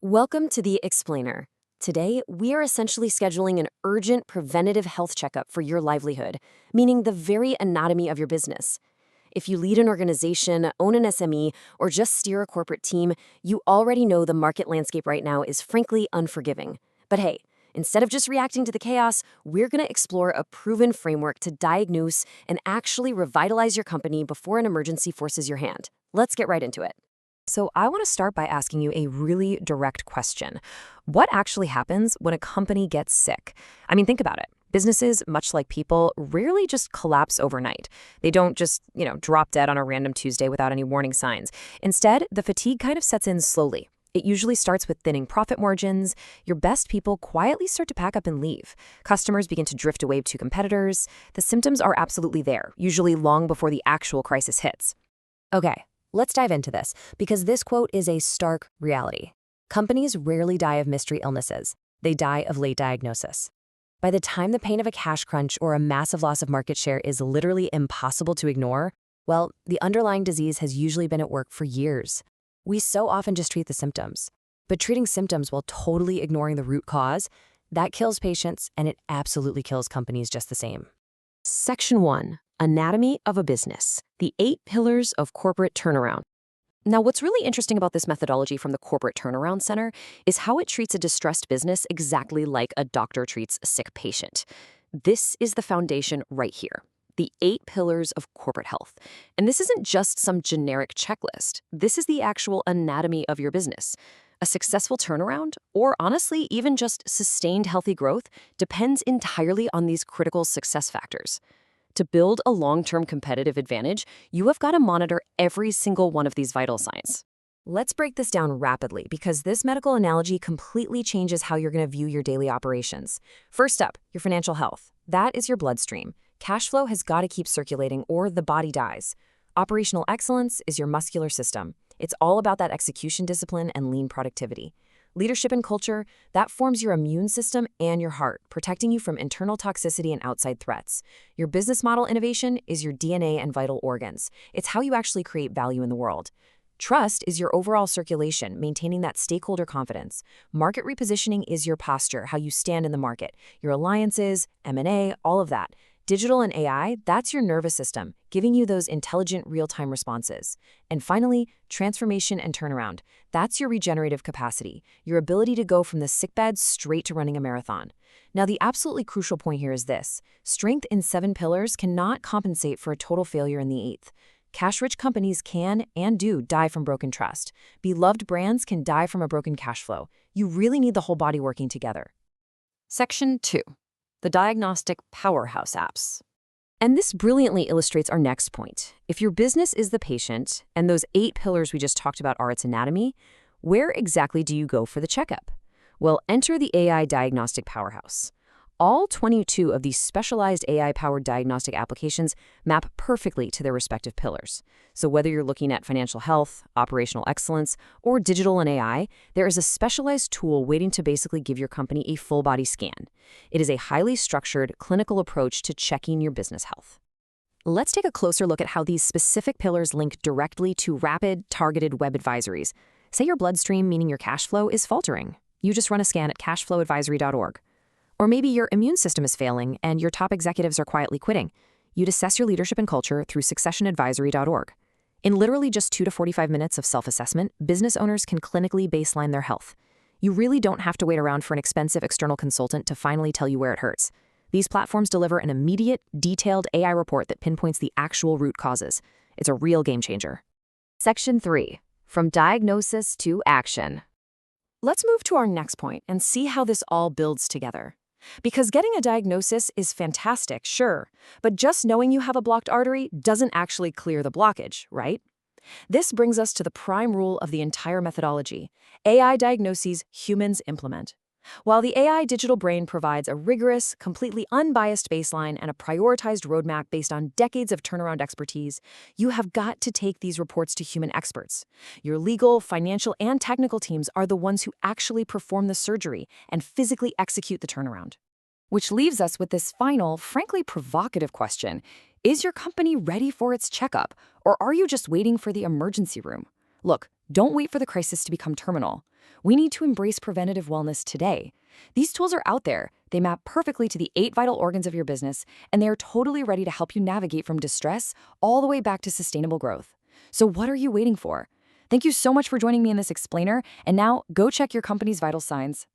Welcome to The Explainer. Today, we are essentially scheduling an urgent preventative health checkup for your livelihood, meaning the very anatomy of your business. If you lead an organization, own an SME, or just steer a corporate team, you already know the market landscape right now is frankly unforgiving. But hey, instead of just reacting to the chaos, we're going to explore a proven framework to diagnose and actually revitalize your company before an emergency forces your hand. Let's get right into it. So I want to start by asking you a really direct question. What actually happens when a company gets sick? I mean, think about it. Businesses, much like people, rarely just collapse overnight. They don't just, drop dead on a random Tuesday without any warning signs. Instead, the fatigue kind of sets in slowly. It usually starts with thinning profit margins. Your best people quietly start to pack up and leave. Customers begin to drift away to competitors. The symptoms are absolutely there, usually long before the actual crisis hits. Okay. Let's dive into this, because this quote is a stark reality. Companies rarely die of mystery illnesses. They die of late diagnosis. By the time the pain of a cash crunch or a massive loss of market share is literally impossible to ignore, well, the underlying disease has usually been at work for years. We so often just treat the symptoms. But treating symptoms while totally ignoring the root cause, that kills patients, and it absolutely kills companies just the same. Section 1. Anatomy of a business, the 8 pillars of corporate turnaround. Now, what's really interesting about this methodology from the Corporate Turnaround Center is how it treats a distressed business exactly like a doctor treats a sick patient. This is the foundation right here, the 8 pillars of corporate health. And this isn't just some generic checklist. This is the actual anatomy of your business. A successful turnaround, or honestly, even just sustained healthy growth, depends entirely on these critical success factors. To build a long-term competitive advantage, you have got to monitor every single one of these vital signs. Let's break this down rapidly, because this medical analogy completely changes how you're going to view your daily operations. First up, your financial health. That is your bloodstream. Cash flow has got to keep circulating or the body dies. Operational excellence is your muscular system. It's all about that execution discipline and lean productivity. Leadership and culture, that forms your immune system and your heart, protecting you from internal toxicity and outside threats. Your business model innovation is your DNA and vital organs. It's how you actually create value in the world. Trust is your overall circulation, maintaining that stakeholder confidence. Market repositioning is your posture, how you stand in the market. Your alliances, M&A, all of that. Digital and AI, that's your nervous system, giving you those intelligent real-time responses. And finally, transformation and turnaround. That's your regenerative capacity, your ability to go from the sickbed straight to running a marathon. Now, the absolutely crucial point here is this. Strength in 7 pillars cannot compensate for a total failure in the 8th. Cash-rich companies can and do die from broken trust. Beloved brands can die from a broken cash flow. You really need the whole body working together. Section 2. The diagnostic powerhouse apps. And this brilliantly illustrates our next point. If your business is the patient, and those 8 pillars we just talked about are its anatomy, where exactly do you go for the checkup? Well, enter the AI diagnostic powerhouse. All 22 of these specialized AI-powered diagnostic applications map perfectly to their respective pillars. So whether you're looking at financial health, operational excellence, or digital and AI, there is a specialized tool waiting to basically give your company a full-body scan. It is a highly structured, clinical approach to checking your business health. Let's take a closer look at how these specific pillars link directly to rapid, targeted web advisories. Say your bloodstream, meaning your cash flow, is faltering. You just run a scan at cashflowadvisory.org. Or maybe your immune system is failing and your top executives are quietly quitting. You'd assess your leadership and culture through successionadvisory.org. In literally just 2 to 45 minutes of self-assessment, business owners can clinically baseline their health. You really don't have to wait around for an expensive external consultant to finally tell you where it hurts. These platforms deliver an immediate, detailed AI report that pinpoints the actual root causes. It's a real game changer. Section 3. From diagnosis to action. Let's move to our next point and see how this all builds together. Because getting a diagnosis is fantastic, sure, but just knowing you have a blocked artery doesn't actually clear the blockage, right? This brings us to the prime rule of the entire methodology. AI diagnoses humans implement. While the AI digital brain provides a rigorous, completely unbiased baseline and a prioritized roadmap based on decades of turnaround expertise, you have got to take these reports to human experts. Your legal, financial, and technical teams are the ones who actually perform the surgery and physically execute the turnaround. Which leaves us with this final, frankly provocative question. Is your company ready for its checkup, or are you just waiting for the emergency room? Look, don't wait for the crisis to become terminal. We need to embrace preventative wellness today. These tools are out there. They map perfectly to the 8 vital organs of your business, and they are totally ready to help you navigate from distress all the way back to sustainable growth. So what are you waiting for? Thank you so much for joining me in this explainer, and now go check your company's vital signs.